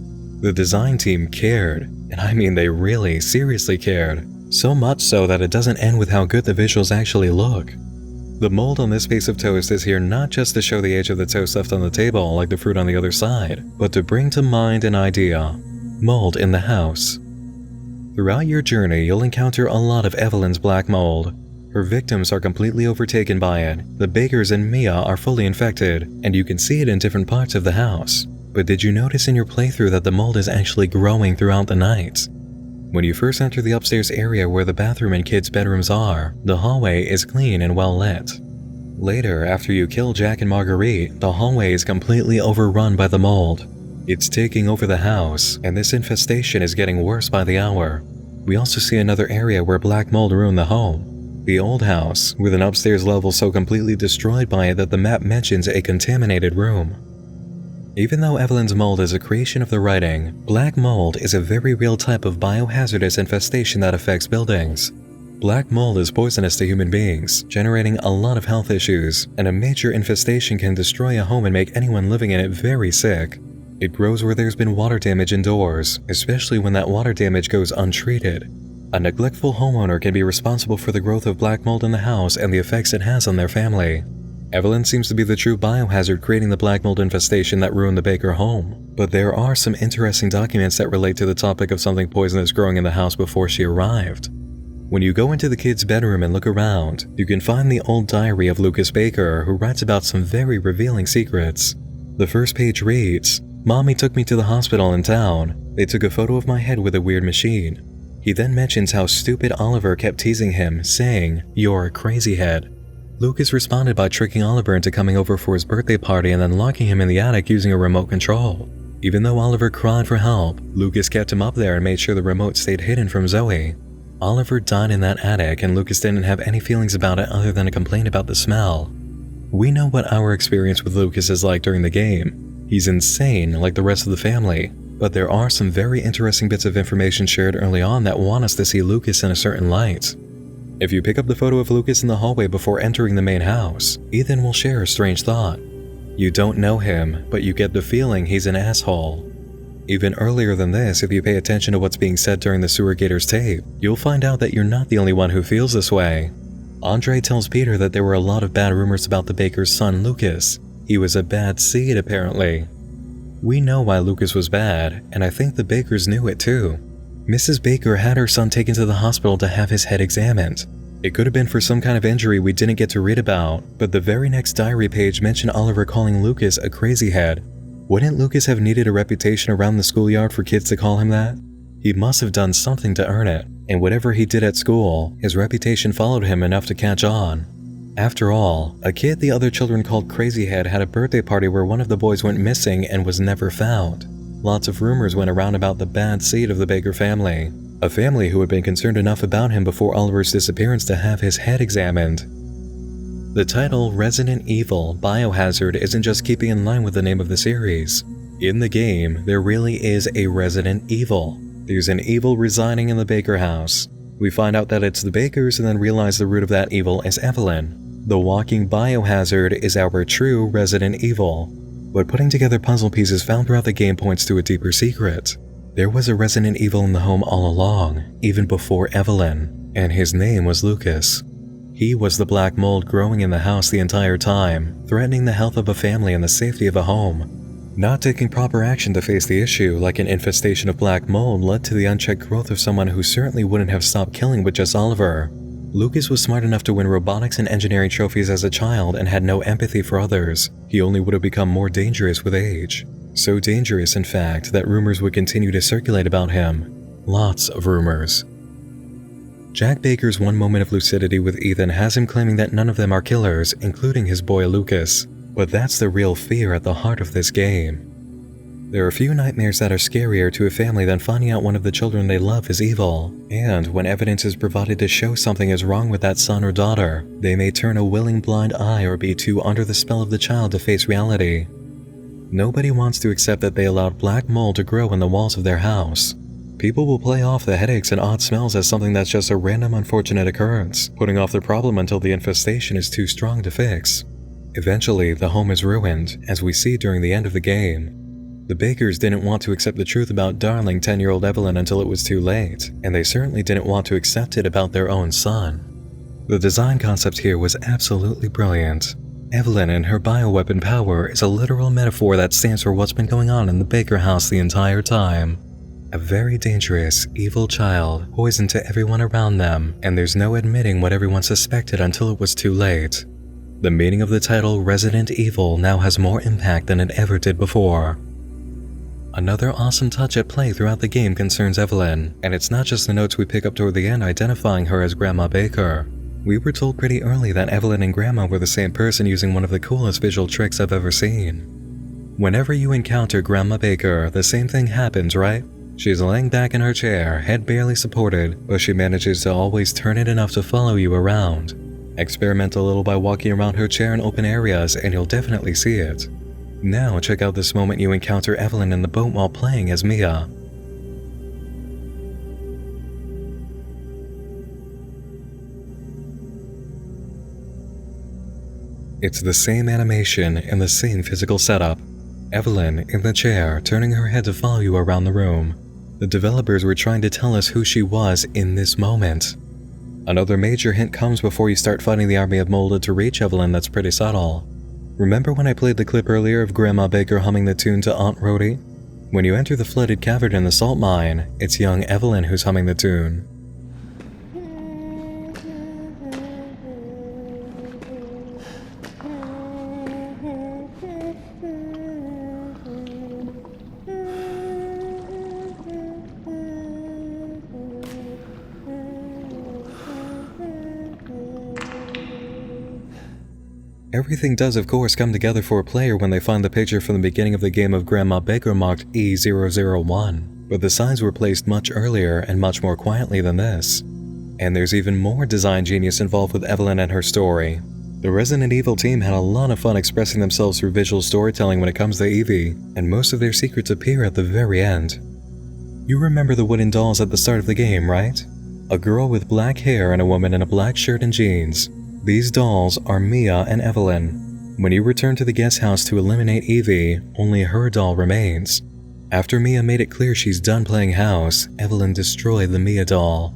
The design team cared, and I mean they really, seriously cared. So much so that it doesn't end with how good the visuals actually look. The mold on this piece of toast is here not just to show the age of the toast left on the table like the fruit on the other side, but to bring to mind an idea: mold in the house. Throughout your journey, you'll encounter a lot of Evelyn's black mold. Her victims are completely overtaken by it, the Bakers and Mia are fully infected, and you can see it in different parts of the house. But did you notice in your playthrough that the mold is actually growing throughout the night? When you first enter the upstairs area where the bathroom and kids' bedrooms are, the hallway is clean and well lit. Later, after you kill Jack and Marguerite, the hallway is completely overrun by the mold. It's taking over the house, and this infestation is getting worse by the hour. We also see another area where black mold ruined the home. The old house, with an upstairs level so completely destroyed by it that the map mentions a contaminated room. Even though Evelyn's mold is a creation of the writing, black mold is a very real type of biohazardous infestation that affects buildings. Black mold is poisonous to human beings, generating a lot of health issues, and a major infestation can destroy a home and make anyone living in it very sick. It grows where there's been water damage indoors, especially when that water damage goes untreated. A neglectful homeowner can be responsible for the growth of black mold in the house and the effects it has on their family. Evelyn seems to be the true biohazard creating the black mold infestation that ruined the Baker home, but there are some interesting documents that relate to the topic of something poisonous growing in the house before she arrived. When you go into the kid's bedroom and look around, you can find the old diary of Lucas Baker, who writes about some very revealing secrets. The first page reads, "Mommy took me to the hospital in town. They took a photo of my head with a weird machine." He then mentions how stupid Oliver kept teasing him, saying, "You're a crazy head." Lucas responded by tricking Oliver into coming over for his birthday party and then locking him in the attic using a remote control. Even though Oliver cried for help, Lucas kept him up there and made sure the remote stayed hidden from Zoe. Oliver died in that attic and Lucas didn't have any feelings about it other than a complaint about the smell. We know what our experience with Lucas is like during the game. He's insane like the rest of the family, but there are some very interesting bits of information shared early on that want us to see Lucas in a certain light. If you pick up the photo of Lucas in the hallway before entering the main house, Ethan will share a strange thought. You don't know him, but you get the feeling he's an asshole. Even earlier than this, if you pay attention to what's being said during the Sewer Gators tape, you'll find out that you're not the only one who feels this way. Andre tells Peter that there were a lot of bad rumors about the Baker's son Lucas. He was a bad seed, apparently. We know why Lucas was bad, and I think the Bakers knew it too. Mrs. Baker had her son taken to the hospital to have his head examined. It could have been for some kind of injury we didn't get to read about, but the very next diary page mentioned Oliver calling Lucas a crazy head. Wouldn't Lucas have needed a reputation around the schoolyard for kids to call him that? He must have done something to earn it, and whatever he did at school, his reputation followed him enough to catch on. After all, a kid the other children called Crazy Head had a birthday party where one of the boys went missing and was never found. Lots of rumors went around about the bad seed of the Baker family, a family who had been concerned enough about him before Oliver's disappearance to have his head examined. The title Resident Evil Biohazard isn't just keeping in line with the name of the series. In the game, there really is a Resident Evil. There's an evil residing in the Baker house. We find out that it's the Bakers and then realize the root of that evil is Evelyn. The walking biohazard is our true Resident Evil. But putting together puzzle pieces found throughout the game points to a deeper secret. There was a Resident Evil in the home all along, even before Evelyn, and his name was Lucas. He was the black mold growing in the house the entire time, threatening the health of a family and the safety of a home. Not taking proper action to face the issue, like an infestation of black mold, led to the unchecked growth of someone who certainly wouldn't have stopped killing with just Oliver. Lucas was smart enough to win robotics and engineering trophies as a child and had no empathy for others. He only would have become more dangerous with age. So dangerous, in fact, that rumors would continue to circulate about him. Lots of rumors. Jack Baker's one moment of lucidity with Ethan has him claiming that none of them are killers, including his boy Lucas. But that's the real fear at the heart of this game. There are few nightmares that are scarier to a family than finding out one of the children they love is evil, and when evidence is provided to show something is wrong with that son or daughter, they may turn a willing blind eye or be too under the spell of the child to face reality. Nobody wants to accept that they allowed black mold to grow in the walls of their house. People will play off the headaches and odd smells as something that's just a random unfortunate occurrence, putting off the problem until the infestation is too strong to fix. Eventually, the home is ruined, as we see during the end of the game. The Bakers didn't want to accept the truth about darling 10-year-old Evelyn until it was too late, and they certainly didn't want to accept it about their own son. The design concept here was absolutely brilliant. Evelyn and her bioweapon power is a literal metaphor that stands for what's been going on in the Baker house the entire time. A very dangerous, evil child, poison to everyone around them, and there's no admitting what everyone suspected until it was too late. The meaning of the title Resident Evil now has more impact than it ever did before. Another awesome touch at play throughout the game concerns Evelyn, and it's not just the notes we pick up toward the end identifying her as Grandma Baker. We were told pretty early that Evelyn and Grandma were the same person using one of the coolest visual tricks I've ever seen. Whenever you encounter Grandma Baker, the same thing happens, right? She's laying back in her chair, head barely supported, but she manages to always turn it enough to follow you around. Experiment a little by walking around her chair in open areas and you'll definitely see it. Now check out this moment you encounter Evelyn in the boat while playing as Mia. It's the same animation and the same physical setup. Evelyn in the chair, turning her head to follow you around the room. The developers were trying to tell us who she was in this moment. Another major hint comes before you start fighting the army of molded to reach Evelyn that's pretty subtle. Remember when I played the clip earlier of Grandma Baker humming the tune to Aunt Rhody? When you enter the flooded cavern in the salt mine, it's young Evelyn who's humming the tune. Everything does of course come together for a player when they find the picture from the beginning of the game of Grandma Baker marked E001, but the signs were placed much earlier and much more quietly than this. And there's even more design genius involved with Evelyn and her story. The Resident Evil team had a lot of fun expressing themselves through visual storytelling when it comes to Evie, and most of their secrets appear at the very end. You remember the wooden dolls at the start of the game, right? A girl with black hair and a woman in a black shirt and jeans. These dolls are Mia and Evelyn. When you return to the guest house to eliminate Evie, only her doll remains. After Mia made it clear she's done playing house, Evelyn destroyed the Mia doll.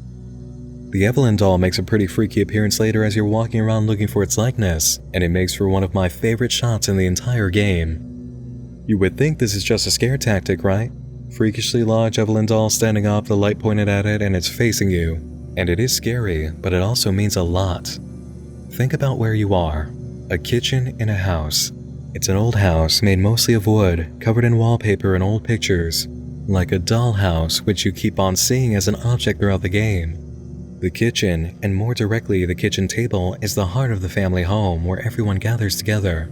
The Evelyn doll makes a pretty freaky appearance later as you're walking around looking for its likeness, and it makes for one of my favorite shots in the entire game. You would think this is just a scare tactic, right? Freakishly large Evelyn doll standing up, the light pointed at it, and it's facing you. And it is scary, but it also means a lot. Think about where you are. A kitchen in a house. It's an old house made mostly of wood, covered in wallpaper and old pictures. Like a dollhouse, which you keep on seeing as an object throughout the game. The kitchen, and more directly the kitchen table, is the heart of the family home where everyone gathers together.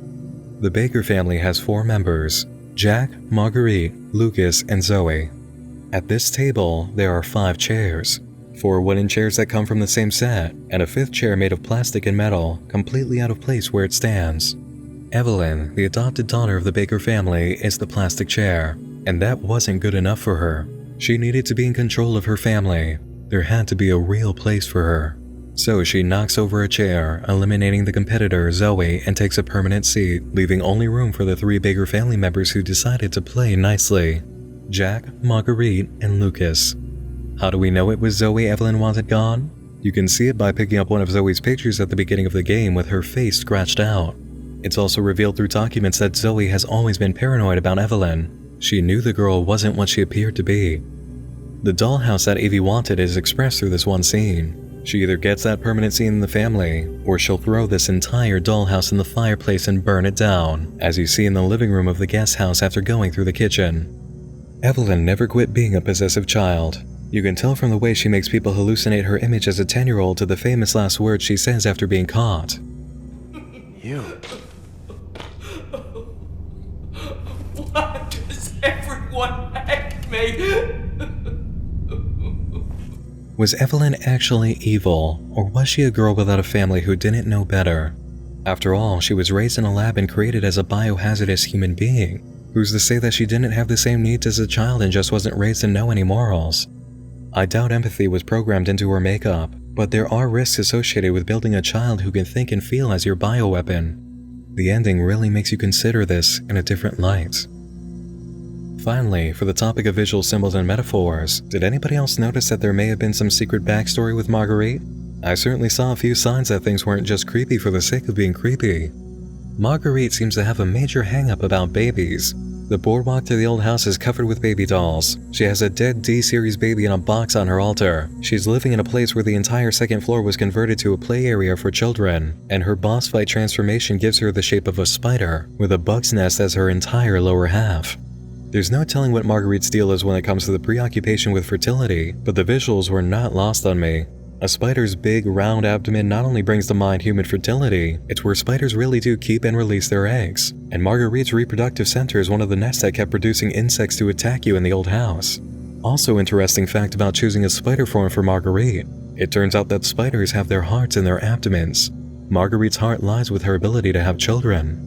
The Baker family has 4 members: Jack, Marguerite, Lucas, and Zoe. At this table, there are 5 chairs. 4 wooden chairs that come from the same set, and a 5th chair made of plastic and metal, completely out of place where it stands. Evelyn, the adopted daughter of the Baker family, is the plastic chair, and that wasn't good enough for her. She needed to be in control of her family. There had to be a real place for her. So she knocks over a chair, eliminating the competitor, Zoe, and takes a permanent seat, leaving only room for the 3 Baker family members who decided to play nicely: Jack, Marguerite, and Lucas. How do we know it was Zoe Evelyn wanted gone? You can see it by picking up one of Zoe's pictures at the beginning of the game with her face scratched out. It's also revealed through documents that Zoe has always been paranoid about Evelyn. She knew the girl wasn't what she appeared to be. The dollhouse that Evie wanted is expressed through this one scene. She either gets that permanent scene in the family, or she'll throw this entire dollhouse in the fireplace and burn it down, as you see in the living room of the guest house after going through the kitchen. Evelyn never quit being a possessive child. You can tell from the way she makes people hallucinate her image as a 10-year-old to the famous last words she says after being caught. You. Why does everyone hate me? Was Evelyn actually evil, or was she a girl without a family who didn't know better? After all, she was raised in a lab and created as a biohazardous human being. Who's to say that she didn't have the same needs as a child and just wasn't raised to know any morals? I doubt empathy was programmed into her makeup, but there are risks associated with building a child who can think and feel as your bioweapon. The ending really makes you consider this in a different light. Finally, for the topic of visual symbols and metaphors, did anybody else notice that there may have been some secret backstory with Marguerite? I certainly saw a few signs that things weren't just creepy for the sake of being creepy. Marguerite seems to have a major hang-up about babies. The boardwalk to the old house is covered with baby dolls. She has a dead D-series baby in a box on her altar. She's living in a place where the entire second floor was converted to a play area for children, and her boss fight transformation gives her the shape of a spider, with a bug's nest as her entire lower half. There's no telling what Marguerite's deal is when it comes to the preoccupation with fertility, but the visuals were not lost on me. A spider's big, round abdomen not only brings to mind human fertility, it's where spiders really do keep and release their eggs. And Marguerite's reproductive center is one of the nests that kept producing insects to attack you in the old house. Also interesting fact about choosing a spider form for Marguerite. It turns out that spiders have their hearts in their abdomens. Marguerite's heart lies with her ability to have children.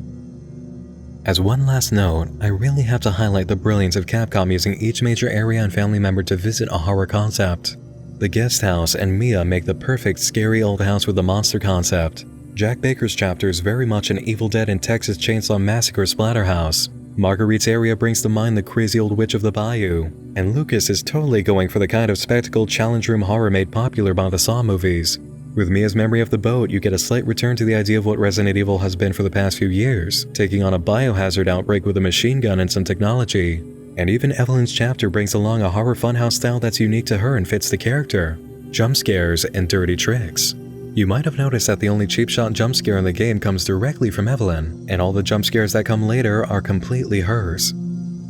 As one last note, I really have to highlight the brilliance of Capcom using each major area and family member to visit a horror concept. The guest house and Mia make the perfect scary old house with the monster concept. Jack Baker's chapter is very much an Evil Dead and Texas Chainsaw Massacre splatterhouse. Marguerite's area brings to mind the crazy old witch of the bayou. And Lucas is totally going for the kind of spectacle challenge room horror made popular by the Saw movies. With Mia's memory of the boat, you get a slight return to the idea of what Resident Evil has been for the past few years, taking on a biohazard outbreak with a machine gun and some technology. And even Evelyn's chapter brings along a horror funhouse style that's unique to her and fits the character. Jump scares and dirty tricks. You might have noticed that the only cheap shot jump scare in the game comes directly from Evelyn, and all the jump scares that come later are completely hers.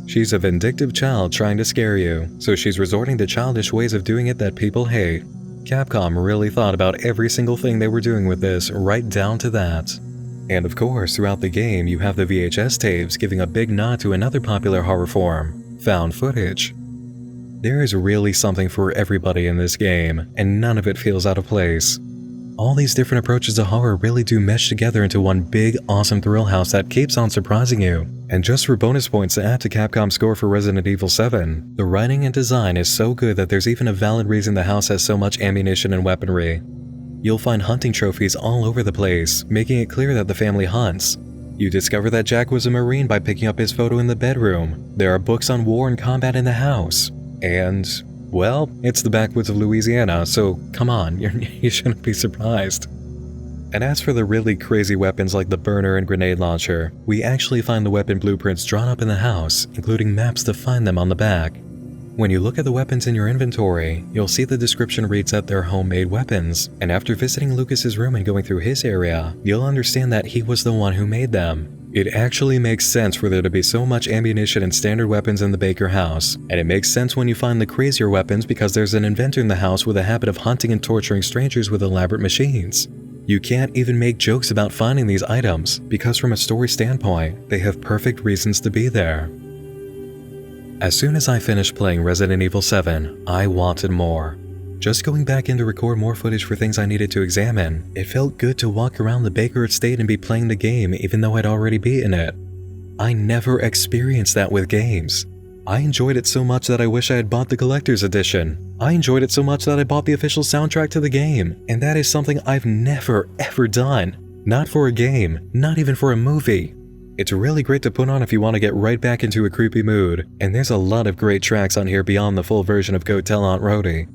She's a vindictive child trying to scare you, so she's resorting to childish ways of doing it that people hate. Capcom really thought about every single thing they were doing with this, right down to that. And of course, throughout the game, you have the VHS tapes giving a big nod to another popular horror form, found footage. There is really something for everybody in this game, and none of it feels out of place. All these different approaches to horror really do mesh together into one big, awesome thrill house that keeps on surprising you. And just for bonus points to add to Capcom's score for Resident Evil 7, the writing and design is so good that there's even a valid reason the house has so much ammunition and weaponry. You'll find hunting trophies all over the place, making it clear that the family hunts. You discover that Jack was a Marine by picking up his photo in the bedroom. There are books on war and combat in the house. And, well, it's the backwoods of Louisiana, so come on, you shouldn't be surprised. And as for the really crazy weapons like the burner and grenade launcher, we actually find the weapon blueprints drawn up in the house, including maps to find them on the back. When you look at the weapons in your inventory, you'll see the description reads that they're homemade weapons, and after visiting Lucas's room and going through his area, you'll understand that he was the one who made them. It actually makes sense for there to be so much ammunition and standard weapons in the Baker house, and it makes sense when you find the crazier weapons because there's an inventor in the house with a habit of hunting and torturing strangers with elaborate machines. You can't even make jokes about finding these items, because from a story standpoint, they have perfect reasons to be there. As soon as I finished playing Resident Evil 7, I wanted more. Just going back in to record more footage for things I needed to examine, it felt good to walk around the Baker estate and be playing the game even though I'd already beaten it. I never experienced that with games. I enjoyed it so much that I wish I had bought the collector's edition. I enjoyed it so much that I bought the official soundtrack to the game, and that is something I've never ever done. Not for a game, not even for a movie. It's really great to put on if you want to get right back into a creepy mood, and there's a lot of great tracks on here beyond the full version of Go Tell Aunt Rhody.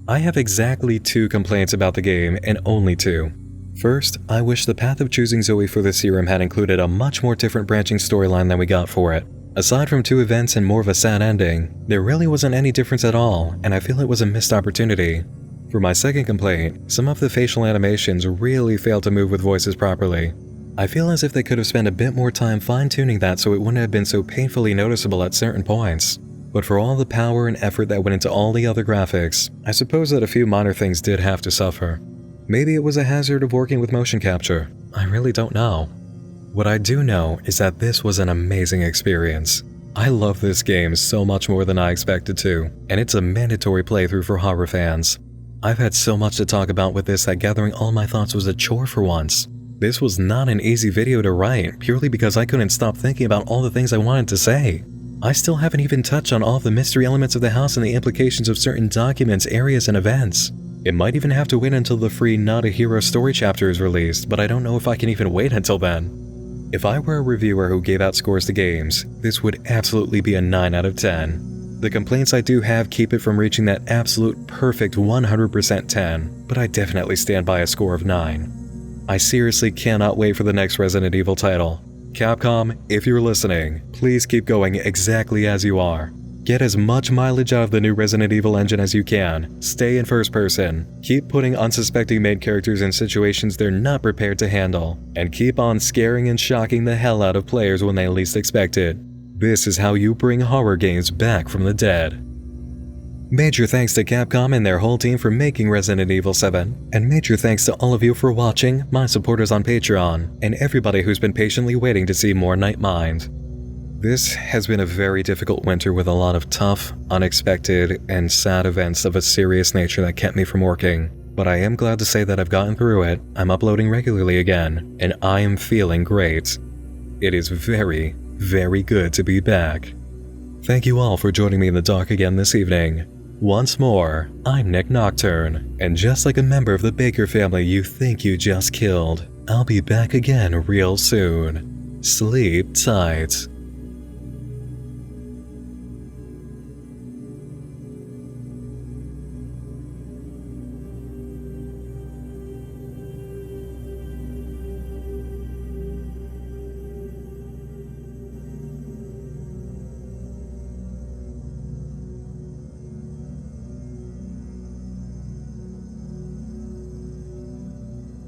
I have exactly 2 complaints about the game, and only 2. First, I wish the path of choosing Zoe for the serum had included a much more different branching storyline than we got for it. Aside from 2 events and more of a sad ending, there really wasn't any difference at all, and I feel it was a missed opportunity. For my second complaint, some of the facial animations really failed to move with voices properly. I feel as if they could have spent a bit more time fine-tuning that so it wouldn't have been so painfully noticeable at certain points. But for all the power and effort that went into all the other graphics, I suppose that a few minor things did have to suffer. Maybe it was a hazard of working with motion capture. I really don't know. What I do know is that this was an amazing experience. I love this game so much more than I expected to, and it's a mandatory playthrough for horror fans. I've had so much to talk about with this that gathering all my thoughts was a chore for once. This was not an easy video to write, purely because I couldn't stop thinking about all the things I wanted to say. I still haven't even touched on all the mystery elements of the house and the implications of certain documents, areas, and events. It might even have to wait until the free Not a Hero story chapter is released, but I don't know if I can even wait until then. If I were a reviewer who gave out scores to games, this would absolutely be a 9 out of 10. The complaints I do have keep it from reaching that absolute perfect 100% 10, but I definitely stand by a score of 9. I seriously cannot wait for the next Resident Evil title. Capcom, if you're listening, please keep going exactly as you are. Get as much mileage out of the new Resident Evil engine as you can, stay in first person, keep putting unsuspecting main characters in situations they're not prepared to handle, and keep on scaring and shocking the hell out of players when they least expect it. This is how you bring horror games back from the dead. Major thanks to Capcom and their whole team for making Resident Evil 7, and major thanks to all of you for watching, my supporters on Patreon, and everybody who's been patiently waiting to see more Night Mind. This has been a very difficult winter with a lot of tough, unexpected, and sad events of a serious nature that kept me from working, but I am glad to say that I've gotten through it, I'm uploading regularly again, and I am feeling great. It is very, very good to be back. Thank you all for joining me in the dark again this evening. Once more, I'm Nick Nocturne, and just like a member of the Baker family you think you just killed, I'll be back again real soon. Sleep tight.